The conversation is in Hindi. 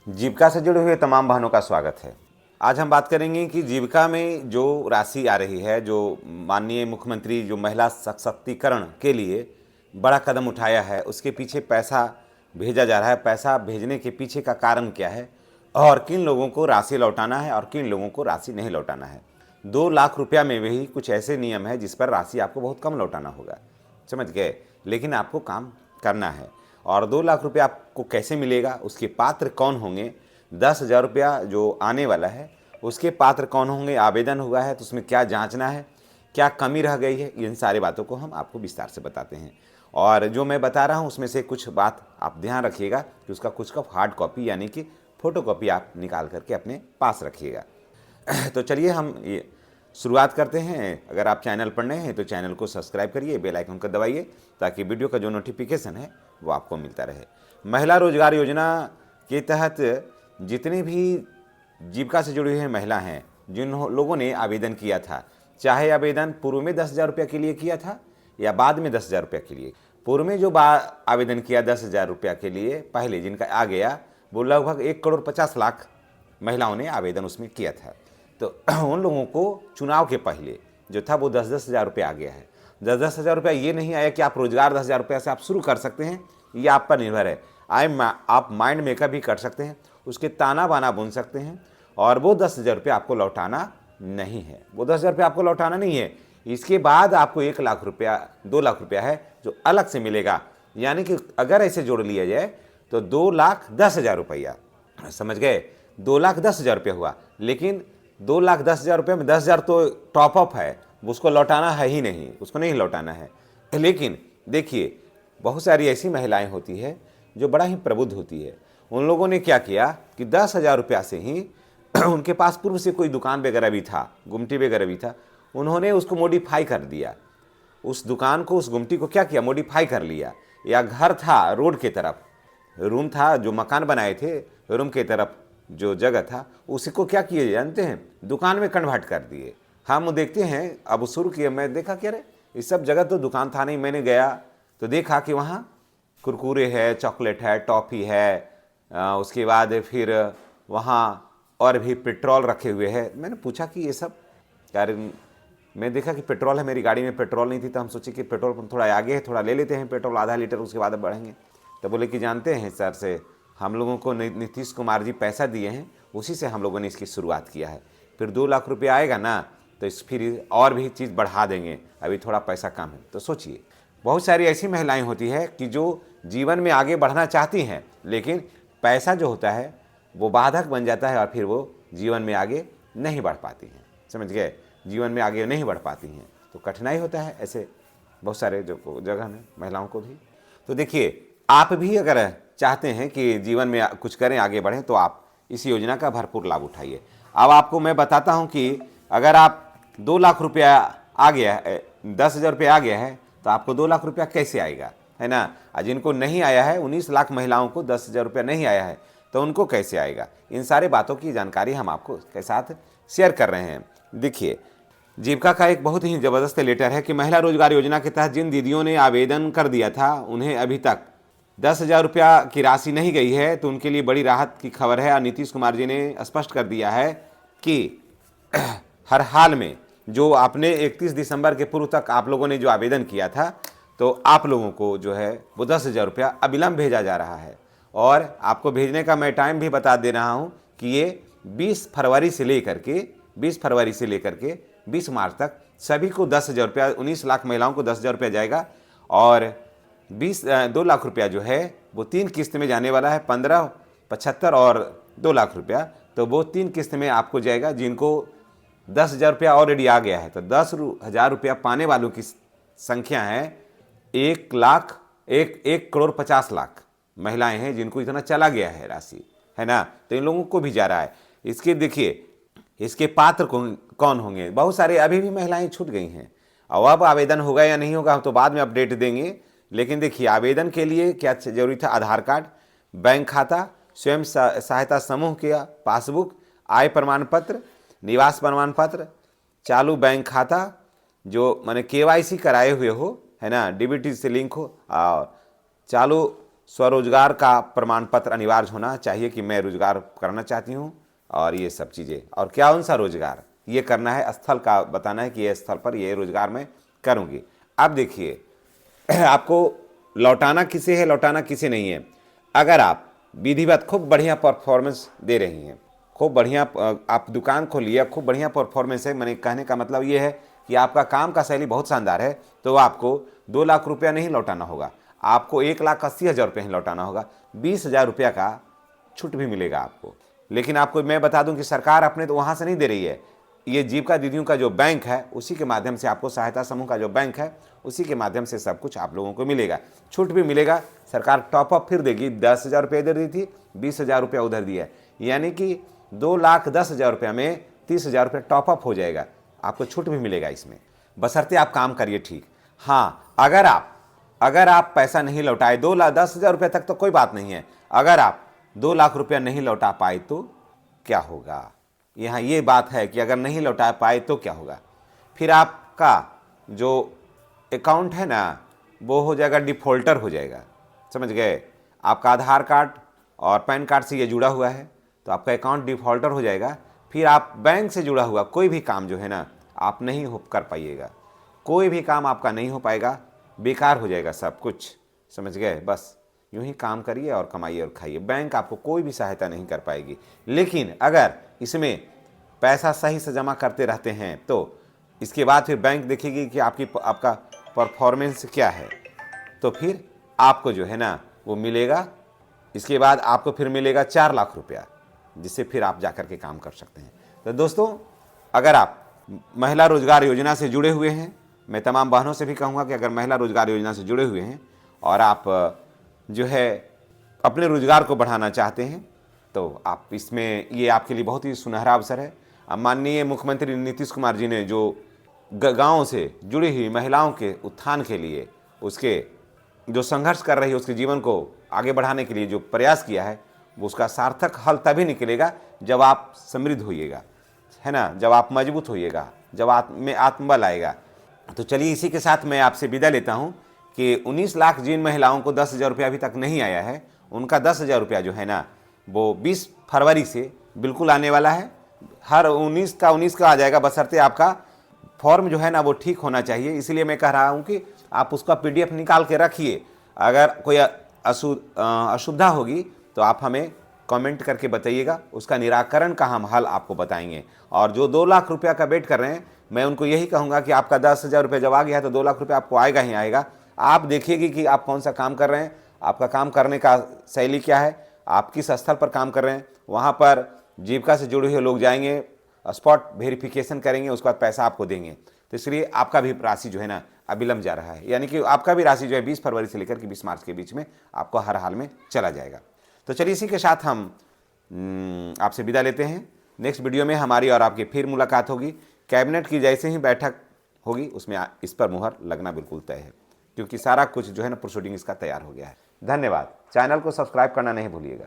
जीविका से जुड़े हुए तमाम बहनों का स्वागत है। आज हम बात करेंगे कि जीविका में जो राशि आ रही है, जो माननीय मुख्यमंत्री जो महिला सशक्तिकरण के लिए बड़ा कदम उठाया है, उसके पीछे पैसा भेजा जा रहा है। पैसा भेजने के पीछे का कारण क्या है और किन लोगों को राशि लौटाना है और किन लोगों को राशि नहीं लौटाना है। 2 लाख रुपया में भी कुछ ऐसे नियम है जिस पर राशि आपको बहुत कम लौटाना होगा, समझ गए, लेकिन आपको काम करना है। और 2 लाख रुपया आपको कैसे मिलेगा, उसके पात्र कौन होंगे, 10,000 रुपया जो आने वाला है उसके पात्र कौन होंगे, आवेदन हुआ है तो उसमें क्या जांचना है, क्या कमी रह गई है, इन सारी बातों को हम आपको विस्तार से बताते हैं। और जो मैं बता रहा हूँ उसमें से कुछ बात आप ध्यान रखिएगा कि उसका कुछ का हार्ड कॉपी यानी कि फ़ोटो कॉपी आप निकाल करके अपने पास रखिएगा। तो चलिए हम ये शुरुआत करते हैं। अगर आप चैनल पर नए हैं तो चैनल को सब्सक्राइब करिए, बेल आइकन को दबाइए ताकि वीडियो का जो नोटिफिकेशन है वो आपको मिलता रहे। महिला रोजगार योजना के तहत जितनी भी जीविका से जुड़ी हुई महिला हैं, जिन लोगों ने आवेदन किया था, चाहे आवेदन पूर्व में 10,000 रुपये के लिए किया था या बाद में 10,000 रुपये के लिए, पूर्व में जो आवेदन किया 10,000 रुपये के लिए पहले जिनका आ गया, वो लगभग 1,50,00,000 महिलाओं ने आवेदन उसमें किया था। तो उन लोगों को चुनाव के पहले जो था वो 10-10 हज़ार रुपये आ गया है। 10-10 हज़ार रुपया ये नहीं आया कि आप रोजगार 10,000 रुपये से आप शुरू कर सकते हैं, ये आप पर निर्भर है। आप माइंड मेकअप भी कर सकते हैं, उसके ताना बाना बुन सकते हैं और वो 10,000 रुपये आपको लौटाना नहीं है। वो 10,000 रुपये आपको लौटाना नहीं है। इसके बाद आपको 1 लाख रुपया 2 लाख रुपया है जो अलग से मिलेगा, यानी कि अगर ऐसे जोड़ लिया जाए तो 2,10,000 रुपया, समझ गए, 2,10,000 रुपया हुआ। लेकिन 2,10,000 रुपये में 10,000 तो टॉपअप है, उसको लौटाना है ही नहीं, उसको नहीं लौटाना है। लेकिन देखिए, बहुत सारी ऐसी महिलाएं होती है जो बड़ा ही प्रबुद्ध होती है। उन लोगों ने क्या किया कि 10,000 रुपया से ही उनके पास पूर्व से कोई दुकान वगैरह भी था, गुमटी वगैरह भी था, उन्होंने उसको मॉडिफाई कर दिया। उस दुकान को, उस गुमटी को क्या किया, मॉडिफाई कर लिया। या घर था रोड के तरफ, रूम था, जो मकान बनाए थे रूम के तरफ जो जगह था, उसी को क्या किए जानते हैं, दुकान में कन्वर्ट कर दिए। हम देखते हैं, अब शुरू किया, मैं देखा कि अरे इस सब जगह तो दुकान था नहीं। मैंने गया तो देखा कि वहाँ कुरकुरे है, चॉकलेट है, टॉफ़ी है, उसके बाद फिर वहाँ और भी पेट्रोल रखे हुए हैं। मैंने पूछा कि ये सब यार, मैं देखा कि पेट्रोल है, मेरी गाड़ी में पेट्रोल नहीं थी, तो हम सोचे कि पेट्रोल पंप थोड़ा आगे है, थोड़ा ले लेते हैं पेट्रोल, आधा लीटर, उसके बाद बढ़ेंगे। तो बोले कि जानते हैं सर से, हम लोगों को नीतीश कुमार जी पैसा दिए हैं, उसी से हम लोगों ने इसकी शुरुआत किया है। फिर 2 लाख रुपया आएगा ना तो फिर और भी चीज़ बढ़ा देंगे, अभी थोड़ा पैसा कम है। तो सोचिए, बहुत सारी ऐसी महिलाएं होती है कि जो जीवन में आगे बढ़ना चाहती हैं, लेकिन पैसा जो होता है वो बाधक बन जाता है और फिर वो जीवन में आगे नहीं बढ़ पाती हैं, समझ गए, जीवन में आगे नहीं बढ़ पाती हैं। तो कठिनाई होता है ऐसे बहुत सारे जो जगह में महिलाओं को भी। तो देखिए, आप भी अगर चाहते हैं कि जीवन में कुछ करें, आगे बढ़ें, तो आप इस योजना का भरपूर लाभ उठाइए। अब आपको मैं बताता हूं कि अगर आप 2 लाख रुपया आ गया है, 10,000 रुपया आ गया है, तो आपको 2 लाख रुपया कैसे आएगा, है ना। जिनको नहीं आया है, 19 लाख महिलाओं को 10,000 रुपया नहीं आया है, तो उनको कैसे आएगा, इन सारे बातों की जानकारी हम आपको के साथ शेयर कर रहे हैं। देखिए, जीविका का एक बहुत ही ज़बरदस्त लेटर है कि महिला रोजगार योजना के तहत जिन दीदियों ने आवेदन कर दिया था, उन्हें अभी तक 10,000 रुपया की राशि नहीं गई है, तो उनके लिए बड़ी राहत की खबर है। और नीतीश कुमार जी ने स्पष्ट कर दिया है कि हर हाल में जो आपने 31 दिसंबर के पूर्व तक आप लोगों ने जो आवेदन किया था, तो आप लोगों को जो है वो 10,000 रुपया अविलंब भेजा जा रहा है। और आपको भेजने का मैं टाइम भी बता दे रहा हूँ कि ये 20 फरवरी से लेकर के 20 मार्च तक सभी को 10,000 रुपया, 19 लाख महिलाओं को 10,000 रुपया जाएगा। और 2 लाख रुपया जो है वो 3 किस्त में जाने वाला है, 15, 75 और 2 लाख रुपया। तो वो 3 किस्त में आपको जाएगा। जिनको 10,000 रुपया ऑलरेडी आ गया है, तो 10,000 रुपया पाने वालों की संख्या है 1,50,00,000 महिलाएं हैं जिनको इतना चला गया है राशि, है ना। तो इन लोगों को भी जा रहा है। इसके देखिए, इसके पात्र कौन होंगे, बहुत सारे अभी भी महिलाएं छूट गई हैं। और अब आवेदन होगा या नहीं होगा हम तो बाद में अपडेट देंगे। लेकिन देखिए, आवेदन के लिए क्या जरूरी था, आधार कार्ड, बैंक खाता, स्वयं सहायता समूह का पासबुक, आय प्रमाण पत्र, निवास प्रमाण पत्र, चालू बैंक खाता जो माने KYC कराए हुए हो, है ना, DBT से लिंक हो, और चालू स्वरोजगार का प्रमाण पत्र अनिवार्य होना चाहिए कि मैं रोजगार करना चाहती हूँ, और ये सब चीज़ें, और क्या कौन सा रोजगार ये करना है, स्थल का बताना है कि ये स्थल पर ये रोजगार मैं करूँगी। अब देखिए आपको लौटाना किसे है, लौटाना किसे नहीं है। अगर आप विधिवत खूब बढ़िया परफॉर्मेंस दे रही हैं, खूब बढ़िया आप दुकान खोलिए, खूब बढ़िया परफॉर्मेंस है, मैंने कहने का मतलब ये है कि आपका काम का शैली बहुत शानदार है, तो आपको 2 लाख रुपया नहीं लौटाना होगा, आपको 1,80,000 रुपये ही लौटाना होगा। 20,000 रुपया का छूट भी मिलेगा आपको। लेकिन आपको मैं बता दूं कि सरकार अपने तो वहाँ से नहीं दे रही है, ये जीविका दीदियों का जो बैंक है उसी के माध्यम से, आपको सहायता समूह का जो बैंक है उसी के माध्यम से सब कुछ आप लोगों को मिलेगा, छूट भी मिलेगा। सरकार टॉपअप फिर देगी, 10,000 रुपये इधर दी थी, 20,000 रुपया उधर दिया है, यानी कि 2,10,000 रुपया में 30,000 रुपये टॉपअप हो जाएगा, आपको छूट भी मिलेगा इसमें, बशर्ते आप काम करिए ठीक। हाँ, अगर आप पैसा नहीं लौटाए, 2,10,000 रुपये तक तो कोई बात नहीं है, अगर आप 2 लाख रुपया नहीं लौटा पाए तो क्या होगा। यहाँ ये बात है कि अगर नहीं लौटा पाए तो क्या होगा, फिर आपका जो अकाउंट है ना वो हो जाएगा, डिफ़ॉल्टर हो जाएगा, समझ गए। आपका आधार कार्ड और पैन कार्ड से ये जुड़ा हुआ है तो आपका अकाउंट डिफ़ॉल्टर हो जाएगा, फिर आप बैंक से जुड़ा हुआ कोई भी काम जो है ना आप नहीं हो कर पाइएगा, कोई भी काम आपका नहीं हो पाएगा, बेकार हो जाएगा सब कुछ, समझ गए। बस यूं ही काम करिए और कमाइए और खाइए, बैंक आपको कोई भी सहायता नहीं कर पाएगी। लेकिन अगर इसमें पैसा सही से जमा करते रहते हैं तो इसके बाद फिर बैंक देखेगी कि आपका परफॉर्मेंस क्या है, तो फिर आपको जो है ना वो मिलेगा। इसके बाद आपको फिर मिलेगा 4 लाख रुपया, जिससे फिर आप जाकर के काम कर सकते हैं। तो दोस्तों, अगर आप महिला रोजगार योजना से जुड़े हुए हैं, मैं तमाम बहनों से भी कहूँगा कि अगर महिला रोजगार योजना से जुड़े हुए हैं और आप जो है अपने रोजगार को बढ़ाना चाहते हैं तो आप इसमें, ये आपके लिए बहुत ही सुनहरा अवसर है। अब माननीय मुख्यमंत्री नीतीश कुमार जी ने जो गाँव से जुड़ी हुई महिलाओं के उत्थान के लिए, उसके जो संघर्ष कर रही है, उसके जीवन को आगे बढ़ाने के लिए जो प्रयास किया है, वो उसका सार्थक हल तभी निकलेगा जब आप समृद्ध होइएगा, है ना, जब आप मजबूत होइएगा, जब आप में आत्मबल आएगा। तो चलिए इसी के साथ मैं आपसे विदा लेता हूं कि 19 लाख जिन महिलाओं को 10,000 रुपया अभी तक नहीं आया है, उनका 10,000 रुपया जो है ना वो 20 फरवरी से बिल्कुल आने वाला है। हर 19 का आ जाएगा, बशर्ते आपका फॉर्म जो है ना वो ठीक होना चाहिए। इसलिए मैं कह रहा हूँ कि आप उसका PDF निकाल के रखिए, अगर कोई असुविधा होगी तो आप हमें कमेंट करके बताइएगा, उसका निराकरण का हम हल आपको बताएंगे। और जो 2 लाख रुपया का वेट कर रहे हैं, मैं उनको यही कहूँगा कि आपका 10,000 रुपये जब आ गया है तो 2 लाख रुपये आपको आएगा ही आएगा। आप देखिएगी कि आप कौन सा काम कर रहे हैं, आपका काम करने का शैली क्या है, आप किस स्थल पर काम कर रहे हैं, वहाँ पर जीविका से जुड़े हुए लोग जाएंगे, स्पॉट वेरिफिकेशन करेंगे, उसके बाद पैसा आपको देंगे। तो इसलिए आपका भी राशि जो है ना अविलंब जा रहा है, यानी कि आपका भी राशि जो है 20 फरवरी से लेकर के 20 मार्च के बीच में आपको हर हाल में चला जाएगा। तो चलिए इसी के साथ हम आपसे विदा लेते हैं। नेक्स्ट वीडियो में हमारी और आपकी फिर मुलाकात होगी। कैबिनेट की जैसे ही बैठक होगी उसमें इस पर मुहर लगना बिल्कुल तय है, क्योंकि सारा कुछ जो है ना प्रोसीडिंग इसका तैयार हो गया है। धन्यवाद। चैनल को सब्सक्राइब करना नहीं भूलिएगा।